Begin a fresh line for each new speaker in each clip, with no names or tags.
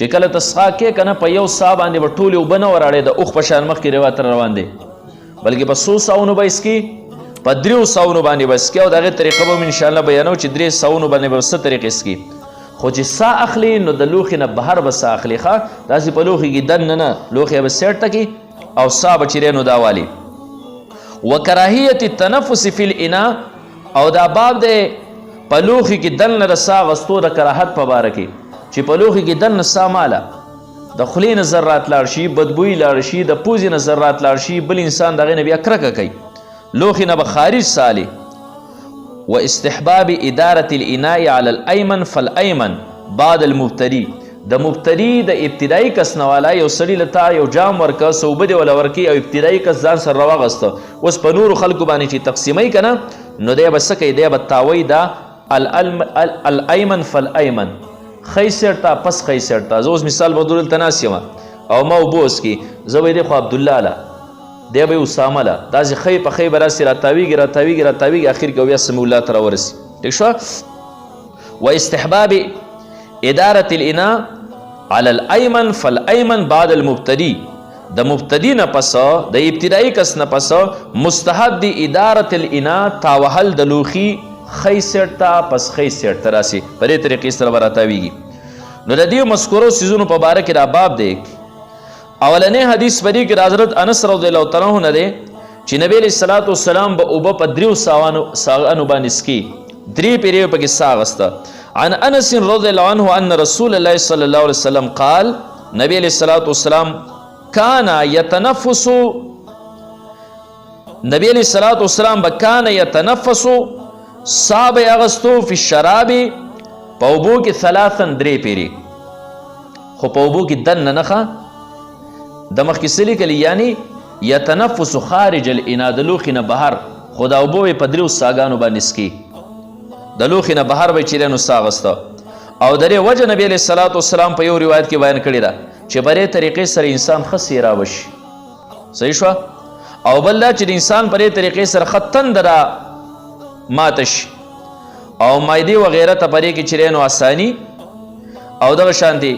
چې کله ته څښاک کې که نه په یو سا باندې به ټولې اوبه نه وراړې د اوښ په شان مخکې روایت روان دی بلکې په 100 ساونو به اسکي په 3 ساونو باندې به اسکي او د هغې طریقه به م انشاءالله بیانو چې 3 ساونو باندې به څه طریقې اسکي خو چې سا اخلي نو د لوښي نه بهر به سا اخلي ښه داسې په لوښي کې دننه نه لوښی به سیټ ټکي او سا به چیرې نو دا والي وکراهیت التنفس فی الاناء او دا باب دی په لوښي کې دننه د سا اخیستو د کراهت په باره کې چې په لوښي کې دننه سا ماله د خولې نه ذرات لاړ شي بدبوی لاړ شي د پوزې نه ذرات لاړ شي بل انسان د هغې نه بیا کرکه کوي لوښي نه به خارج سالي و استحباب ادارة الاناء على الایمن فالایمن بعد المبتدی د مبتدی د ابتدایي کس نه والا یو سړي لتا یو جام ورکه څه اوبه دې وله ورکي او ابتدایي کس ځان سره راواغسته اوس په نورو خلکو باندې چې تقسیموي که نه نو دی به څه کوي دی به تاوی دا الایمن فالایمن خی سیټ ته پس خی سیټ ته زه اوس مثال به دلته ناست یم او ما اوبه وڅکي زه به یې دی خو عبدالله له دی به یې اسامه له داسې خی په خی به راسې راتاویږي راتاویږي راتاویږي اخر کې بیا سمیع الله ته راورسي ټیک شوه و استحباب ادارة الاناء على الایمن فالایمن بعد المبتدی د مبتدی نه پس د ابتدایي کس نه پس مستحب دی ادارة الاناء تاوهل د لوښي خی سیټ ته پس خی سیټ ته راسي په دې طریقې سره به راتاویږي نو د دې مذکورو څیزونو په باره کې دا باب دی اولنی حدیث په دې کې د حضرت انس رضی الله تعالی عنه نه دی چې نبی علیه الصلاة والسلام به اوبه په 3 ساغانو باندې څکي 3 پیرې پکې سا اخسته عن انس رضی الله عنه ان رسول الله صلی الله علیه وسلم قال نبی علیه الصلاة والسلام کان یتنفس نبی علیه الصلاة والسلام به کان یتنفس سا به اغستو فی الشراب په اوبو کې 3 پیرې خو په اوبو کې دننه نښه د مخکې څه لیکلي یعنی یتنفس خارج الاناء د لوښي نه بهر خو دا اوبه به په 3 ساګانو باندې څکي د لوښي نه بهر به یې چیرې نو سا اغسته او د دې وجه نبي علیه الصلاة والسلام په یو روایت کې بیان کړې ده چې په دې طریقې سره انسان ښه سیرابه شي صحیح شوه او بل دا چې د انسان په دې طریقې سره ښه تنده را ماته شي او معدې وغیره ته په دې کې چیرې نو اساني او دغه شانتې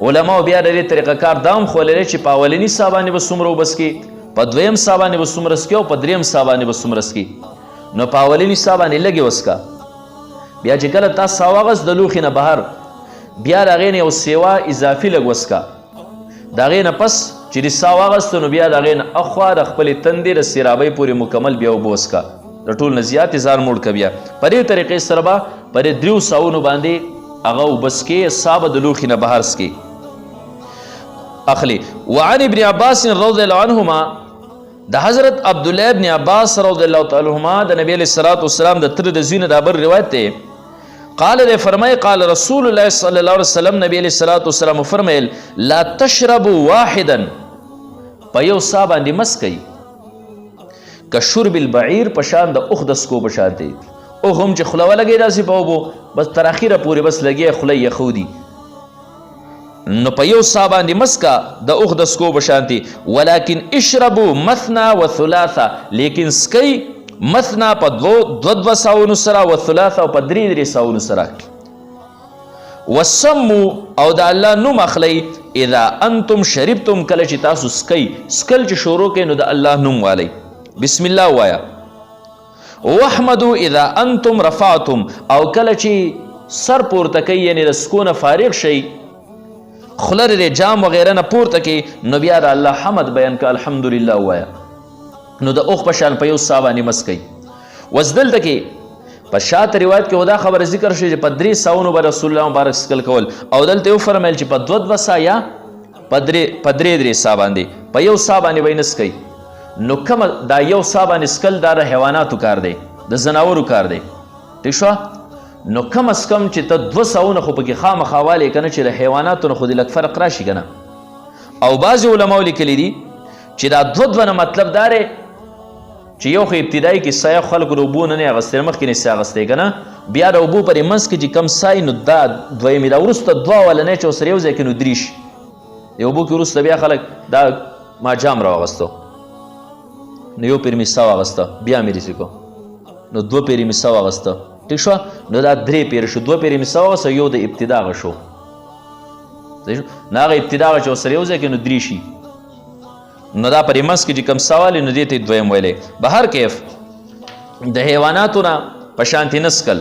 علماو بیا د دې طریقه کار دا هم ښوللی چې په اولني سا باندې به څومره اوبه څکي په 2م سا باندې به څومره څکي او په 3م سا باندې به څومره څکي نو په اولني سا باندې لږې وڅکه بیا چې کله تا سا واغست د لوښي نه بهر بیا د هغې نه یو سیوا اضافي لږ وڅکه د هغې نه پس چې د سا واغسته نو بیا د هغې نه اخوا د خپلې تندې د سیرابۍ پورې مکمل بیا اوبه وڅکه د ټول نه زیاتې ځان موړ که بیا په دې طریقې سره به په دې 3 ساونو باندې هغه اوبه څکې سا به د لوښي نه بهر څکې اخلي وعن ابن عباس رضی الله عنهما د حضرت عبدالله ابن عباس رضی الله تعالی عنهما د نبی علیه الصلاة والسلام د تره د زوی نه دا بل روایت دی قال دی فرمای قال رسول الله صلی الله علیه وسلم نبی علیه الصلاة والسلام فرمایل لا تشربوا واحدا په یو سا باندې مس کوي که شرب البعیر په شان د اوښ د څکو په شان دی اوښ هم چې خوله ولګوي داسې په اوبو بس تر اخره پورې بس لګي خوله یې یخودي نو په یو سا باندې مسکه د اوښ د څکو په شانتي ولکن اشربوا مثنا و ثلاثه لیکن سکی مثنا په 2 ساونو سره و ثلاثه او په 3 ساونو سره وسمو او د الله نوم اخلی اذا انتم شربتم کله چې تاسو سکی سکل چې شروع کوئ نو د الله نوم والی بسم الله وایا واحمدوا اذا انتم رفعتم او کله چې سر پورته کوي یعنی د سکونه فارغ شي خوله د جام وغیره نه پورته کوي نو بیا د الله حمد بیان که الحمدلله وایا نو د اوښ په شان په یو سا باندې مس کوي اوس دلته کې په شاته روایت کې دا خبره ذکر شوې چې په 3 ساونو به رسول الله مبارک سکل کول او دلته یې وفرمیل چې په 2 سا یا په 3 سا باندې په یو سا باندې به یې نس کوي نو کومه دا یو سا باندې سکل دا د حیواناتو کار دی د ځناورو کار دی ٹھیک شوه نو کم از کم چې ته 2 ساونه خو پکې خامخا والی که نه چې د حیواناتو نه خو دې لږ فرق راشي که نه او بعضې علماو لیکلی دي چې دا 2 نه مطلب دا دی چې یو خو ابتدایي کې سایه خلکو د اوبو نه نه اغوستی مخکې نه سې اغوستی که نه بیا د اوبو پرې منځ کې چې کم سای نو دا دویمې دا وروسته 2 ولنی چې ورسره یو ځای کې نو 3 شي د اوبو کې وروسته بیا خلک دا ما جام را واغوستو نو یو پیر مې سا واغسته بیا مې رسیکو نو 2 پیرې مې سا واغسته ٹھیک شو نو دا 3 پیر شو 2 پیرې مې سا واغسته یو د ابتدا هغه شو نه هغه ابتدا هغه چې ورسره یو ځای کې نو 3 شي نو دا پرې منځ کې چې کوم سوال نو دې ته دویم ویلی. به هر کیف د حیواناتو نه په شانتې نسکل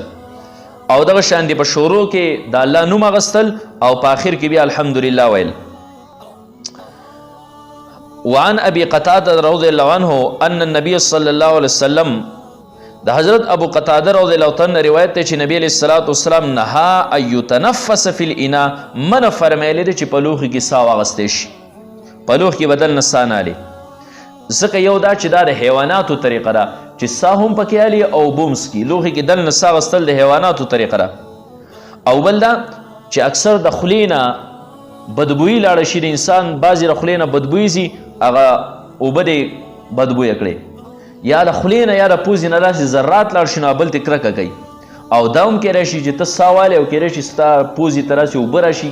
او دغه شانتې په شروع کې د الله نوم اغستل او په آخر کې بیا الحمدلله ویل. وعن ابي قتاده رضي الله عنه ان النبي صلى الله عليه وسلم د حضرت ابو قتاده رضی الله عنه روایت ته چې نبی علیہ الصلوۃ والسلام نها ايتنفس فی الاناء من فرمایلی چې په لوښي کې ساه واغستې شي په لوښ کې بدل نه ساه نه الي ځکه یو دا چې دا د حیواناتو طریقه ده چې ساه هم پکې الي او اوبه هم څکي لوښي کې دننه ساه اخیستل د حیواناتو طریقه ده. او بل دا چې اکثر د خولې نه بدبویي لاړه شي د انسان بعضې د خولې نه بدبویي ځي هغه اوبه دې بدبویه کړې یا د خولې نه یا د پوزې نه داسې ذرات لاړ شي نو بل ته کرکه کوي او دا هم کیدای شي چې ته ساه والې او کیدای شي ستا پوزې ته راسي اوبه راشي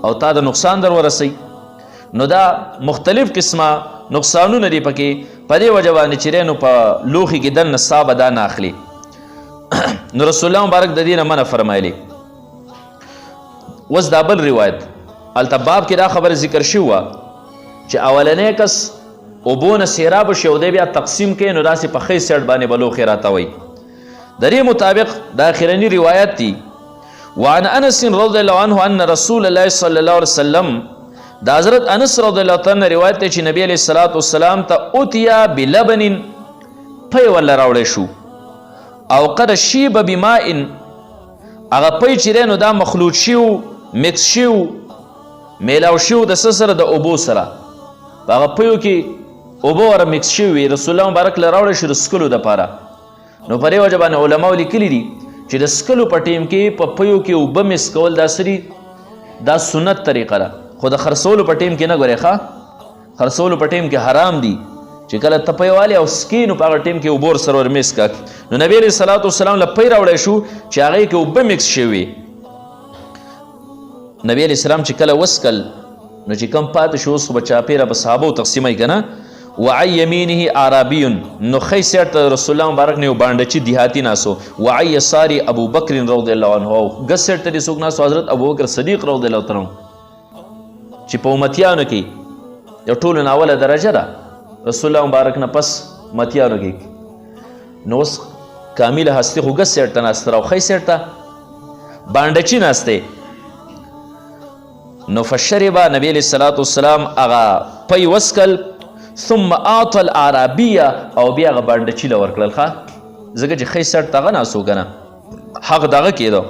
او تا د نقصان در ورسوي. نو دا مختلف قسمه نقصانونه دي پکې په دې وجه باندې چې دی نو په لوښي کې دننه ساه به دا نه اخلي. نو رسول الله مبارک د دې نه منع فرمایلی. اوس دا بل روایت هلته باب کې دا خبره ذکر شوې وه چې اولنی کس اوبو نه سیراب شي او دی بیا تقسیم کوي نو داسې په ښی سیډ باندې به لوښي راتوئ. د دې مطابق دا اخرني روایت دي. وعن انس رضی الله عنه ان رسول الله صلی الله علیه وسلم دا حضرت انس رضی الله عنه روایت دی چې نبی علیه الصلاة والسلام ته اتیا بلبن پی وله راوړی شو او قد شیب بماء هغه پی چې دی نو دا مخلوط شو مکس شو میلاو شو د څه سره د اوبو سره په هغه پیو کې اوبه ور مکس شوي رسول الله مبارک له راوړی شو د څکلو دپاره. نو په دې وجه باندې علماو لیکلي دي چې د څکلو په ټیم کې په پیو کې اوبه مکس کول دا سړي دا سنت طریقه ده خو د خرڅولو په ټیم کې نه ګورې ښه خرڅولو په ټیم کې حرام دي چې کله ته پی والې او سکي نو په هغه ټیم کې اوبه ورسره ور مکس کړه. نو نبی علیه الصلاة والسلام له پی راوړی شو چې هغې کې اوبه مکس شوي. نبی علیه السلام چې کله وسکل نو چې کم پاتې شو اوس خو به چاپېره به صحابو تقسیموي که نه. وعن یمینه عربی نو ښی سیډ ته رسول الله مبارک نه یو بانډچي دیهاتي ناسو. وعن یساري ابو بکر رضی الله عنه او ګس سیډ ته دې څوک ناسو حضرت ابوبکر صدیق رضی الله عنه چې په امتیانو کې یو ټولو نه اوله درجه ده رسول الله مبارک نه پس امتیانو کې. نو اوس کامله هستي خو ګس سیډ ته ناسته او ښی سیډ ته بانډچي ناستی. نو فشربا نبی علیہ الصلاة والسلام هغه پی وسکل ثم اعطى العربیه او بیا هغه بانډچي له ورکړل ښه ځکه چې ښی سیډ ته هغه ناست و که نه حق دغه کېده.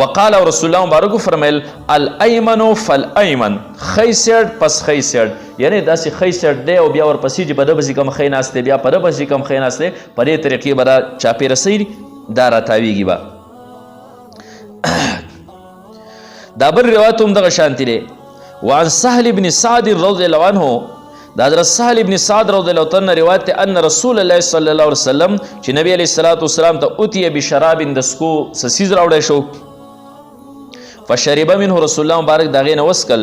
وقال رسول الله مبارک فرمیل الایمن فالایمن ښی سیډ پس ښی سیډ یعنی داسې ښی سیډ دی او بیا ورپسې چې په ده پسې کوم ښی ناست دی بیا په ده پسې کوم ښی ناست دی په دې طریقې به دا چاپېره صحیح دا راتاویږي به. دا بل روایت هم دغه شانتي دی. وعن سهل بن سعد رضی الله عنه دا حضرت سهل بن سعد رضی الله عنه روایت ته ان رسول الله صلی الله علیه وسلم چې نبی علیه الصلاة والسلام ته اتیه بشراب د څکو څه څیز راوړی شو فشرب منه رسول الله مبارک د هغې نه وڅکل.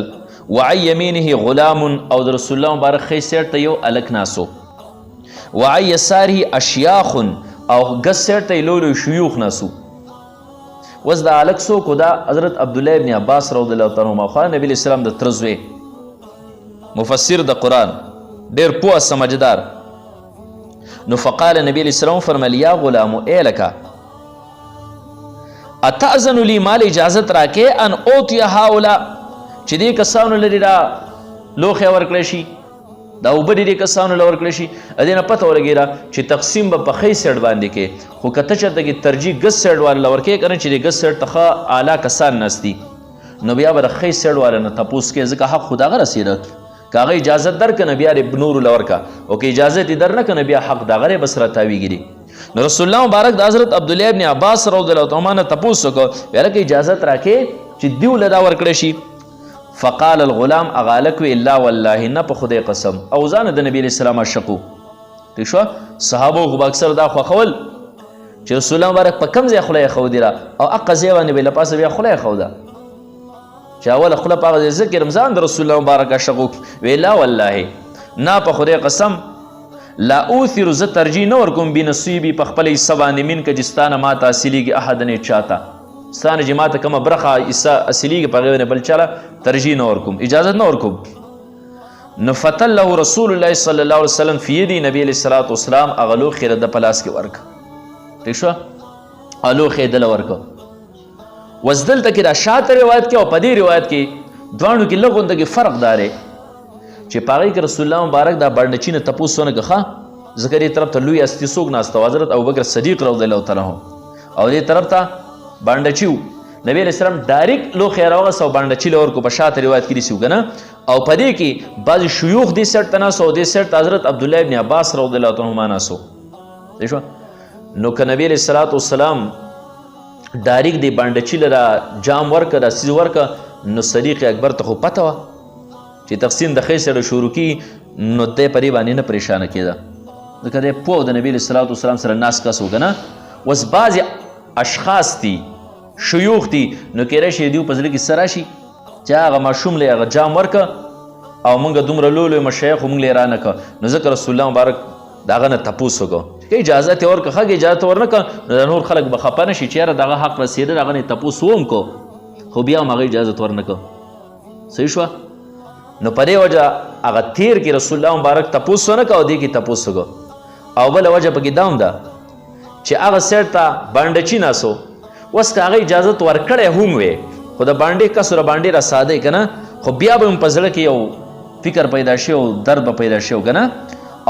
وعن یمینه غلام او د رسول الله مبارک ښی سیډ ته یو هلک ناسو. وعن یساره اشیاخ او ګس سیډ ته یې لوی لوی شیوخ ناسو. اوس دا هلک څوک و دا حضرت عبدالله ابن عباس رضی الله عنهما خو نبي علیه السلام د تره زوی مفسر د قرآن ډېر پوه سمجدار. نو فقال نبی علیه السلام فرمیل یا غلامو ای هلکه اتأذن لی مال اجازت راکې ان اوتی هؤلاء چې دې کسانو لري دا لوښی ورکړی شي دا اوبه دې کسانو له ورکړی شي د دې نه پته ولګېده چې تقسیم به په ښی سیډ باندې کې خو که ته چېرته کې ترجیح ګس سیډ والا له ورکوې که نه چې د ګس سیډ ته ښه اعلی کسان ناست دي نو بیا به د ښی سیډ والا نه تپوس کوې ځکه حق خو د هغه رسېده که هغه اجازت درکړه نه بیا دې نورو له ورکه او که اجازت یې در نه کړه بیا حق د هغه بس راتاویږي دي. نو رسول الله مبارک د حضرت عبدالله ابن عباس رضی الله عنه نه تپوس وکړه ویل که اجازت راکې چې دیو له دا ورکړی شي. فقال الغلام هغه هلک وی لا والله نه په خدای قسم او ځانه د نبي علیه السلام عاشق و. ٹھیک شوه صحابو خو به اکثر دا خوښول چې رسول الله مبارک په کوم ځای خوله یې ښودي او هغه ځای باندې به له پاسه بیا خوله یې ښوده چې اوله خوله په هغه ځای ځکه رمضان د رسول الله مبارک عاشق و. وی لا والله نه په خدای قسم لا اوثر زه ترجیح نه ورکوم بنصیبي په خپله حصه باندې من که چې ستا نه ماته حاصلېږي احد نه چاته ستا نه چې ما ته کومه برخه حصه اصلیږي په هغې باندې بل چاله ترجیح نه ورکوم اجازت نه ورکوم. نو فتل له رسول الله صلی الله علیه وسلم فی یدی نبی علیه الصلاة والسلام هغه لوښی د په لاس کې ورکړه. ٹھیک شوه؟ هغه لوښی یې دله ورکړه. اوس دلته کې دا شاته روایت کې او په دې روایت کې دواړو کې لږ غونده کې فرق دا دی چې په هغې کې رسول الله مبارک دا بڼډچي نه تپوس ونه کړه ځکه دې طرف ته لوی هستي څوک ناسته و حضرت ابوبکر صدیق رضی الله تعالی عنه او دې طرف ته بڼډچي و. نبی علیه السلام ډایرکټ لوښی راوغسته او بڼډچي له ورکړو. په شاته روایت کې داسې و که نه. او په دې کې بعضې شیوخ دې سیټ ته ناست او دې سیټ ته حضرت عبدالله ابن عباس رضی الله عنهما ناست و. صحیح شوه؟ نو که نبی علیه الصلاة والسلام ډایرکټ دې بڼډچي لره جام ورکړه دا څیز ورکړه نو صدیق اکبر ته خو پته وه چې تقسیم د ښې سره شروع کي نو دی په دې باندې نه پریشانه کېده ځکه دی پوه د نبي علیه الصلاة والسلام سره ناست کس و که نه. اوس بعضې اشخاص دي شیوخ دي نو کیدای شي دوی په زړه کې څه راشي چې هغه ماشوم له هغه جام ورکړه او موږ دومره لوی لوی مشایخ خو موږ له یې رانه کړه نو ځکه رسول الله مبارک د هغه نه تپوس وکړه که اجازت یې ورکړه ښه که اجازت ورنه کړه نو د نور خلک به خفه نه شي چې یاره دغه حق رسېده هغه نه تپوس وم کو خو بیا هم هغه اجازت ورنه کړه. صحیح شوه؟ نو په دې وجه هغه تیر کې رسول الله مبارک تپوس ونه کړه او دې کې تپوس وکړه. او بله وجه پکې دا هم ده چې هغه سیټ ته بانډچي ناسو اوس که هغه اجازت ورکړی هم وی خو د باندې کس را باندې را ساده که نه خو بیا به هم په زړه کې یو فکر پیدا شي او درد به پیدا شي که نه.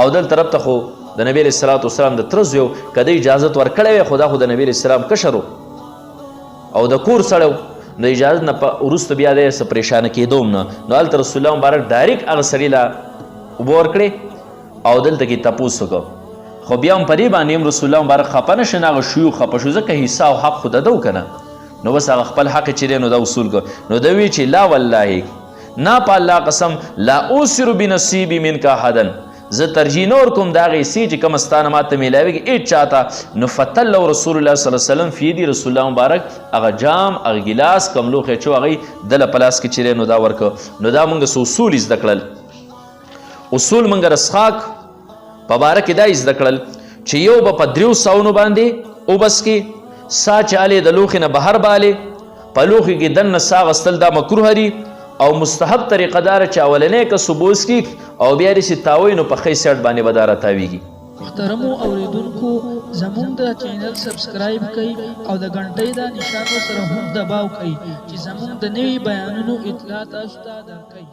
او دل طرف ته خو د نبي علیه الصلاة والسلام د تره زوی که د اجازت ورکړی وی خو دا خو د نبي علیه السلام کشر او د کور سړی و د اجازت نه وروسته بیا دی څه پریشانه کېدو هم نه. نو هلته رسول الله مبارک ډایرکټ هغه سړي له اوبه ورکړې او دلته کې تپوس وکړه. خو بیا هم په دې باندې هم رسول الله مبارک خفه نه شي نه هغه شیوخ خفه شو ځکه حصه او حق خو د ده و که نه. نو بس هغه خپل حق چې دی نو دا وصول کړ. نو ده وی چې لا والله نه په الله قسم لا اوسر بنصیبي منک احدا زه ترجیح نه ورکوم د هغې حصې چې کومه ستا نه ماته میلاویږي هېڅ چاته. نو فتله رسول الله صلی الله علیه وسلم فی یدي رسول الله مبارک هغه جام هغه ګیلاس کوم لوښی چې و هغې دله په لاس کې چې دی نو دا ورکړه. نو دا موږ څه اصول زده کړل. اصول موږ رسخاک په باره کې دا زده کړل چې یو به په 300 باندې اوبس کې سا چالې د لوښي نه بهر بالې په لوښي کې دننه سا اخیستل دا مکروه دي او مستحب طریقه داره چې اولنی کس اوبه وڅښي او بیا داسې تاوی نو په ښی سیټ باندې به دا راتاویږي.
محترمو اوریدونکو زموږ د چینل سبسکرایب کړئ او د غنټۍ د نشانو سره هم دباو کړئ چې زموږ د نوي بیانونو اطلاع تاسو ته درکړي.